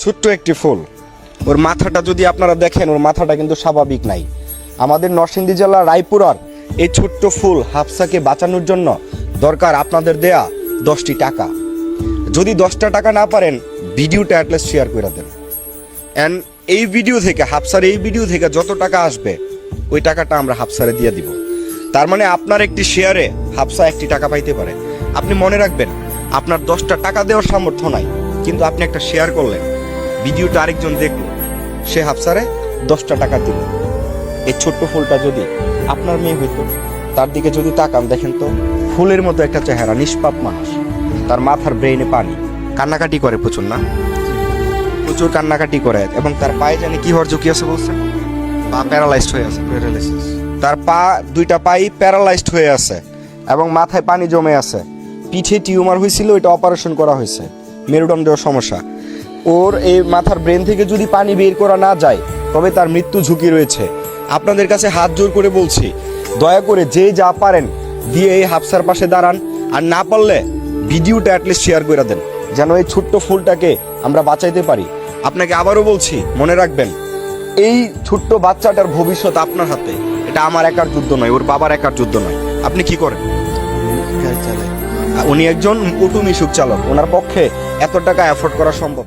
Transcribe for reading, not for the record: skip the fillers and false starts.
ছোট্ট একটি ফুল, ওর মাথাটা যদি আপনারা দেখেন, ওর মাথাটা কিন্তু স্বাভাবিক নাই। আমাদের নরসিংদী জেলার রায়পুরার এই ছোট্ট ফুল হাফসাকে বাঁচানোর জন্য দরকার আপনাদের দেয়া 10টি টাকা। যদি 10টা টাকা না পারেন, ভিডিওটা অ্যাটলিস্ট শেয়ার করে দেন। অ্যান্ড এই ভিডিও থেকে, হাফসার এই ভিডিও থেকে যত টাকা আসবে ওই টাকাটা আমরা হাফসারে দিয়ে দিব। তার মানে আপনার একটি শেয়ারে হাফসা 1টি টাকা পাইতে পারে। আপনি মনে রাখবেন, আপনার 10টা টাকা দেওয়ার সামর্থ্য নাই, কিন্তু আপনি একটা শেয়ার করলেন, ভিডিওটা আরেকজন দেখলো, সে হাফসারে 10টা টাকা দিল। এই ছোট্ট ফুলটা যদি আপনার মেয়ে হইতো, তার দিকে যদি তাকান, দেখেন তো ফুলের মতো একটা চেহারা, নিষ্পাপ মানুষ, তার মাথার ব্রেইনে পানি, কান্নাকাটি করে প্রচুর, না প্রচুর কান্নাকাটি করে, এবং তার পায়ে জানি কি হওয়ার ঝুঁকি আছে বলছেন, পা প্যারালাইজড হয়ে আছে, তার পা দুইটা পাই প্যারালাইজড হয়ে আছে এবং মাথায় পানি জমে আছে। পিঠে টিউমার হয়েছিল, এটা অপারেশন করা হয়েছে, মেরুদণ্ডের সমস্যা। ওর এই মাথার ব্রেন থেকে যদি পানি বের করা না যায়, তবে তার মৃত্যু ঝুঁকি রয়েছে। আপনাদের কাছে হাত জোর করে বলছি, দয়া করে যে যা পারেন দিয়ে এই হাফসার পাশে দাঁড়ান, আর না পারলে ভিডিওটা অ্যাটলিস্ট শেয়ার করে দেন, যেন এই ছোট্ট ফুলটাকে আমরা বাঁচাইতে পারি। আপনাকে আবারও বলছি, মনে রাখবেন, এই ছোট্ট বাচ্চাটার ভবিষ্যৎ আপনার হাতে। এটা আমার একার যুদ্ধ নয়, ওর বাবার একার যুদ্ধ নয়। আপনি কি করেন? উনি একজন অটো মিশুক চালক, ওনার পক্ষে এত টাকা অ্যাফোর্ড করা সম্ভব।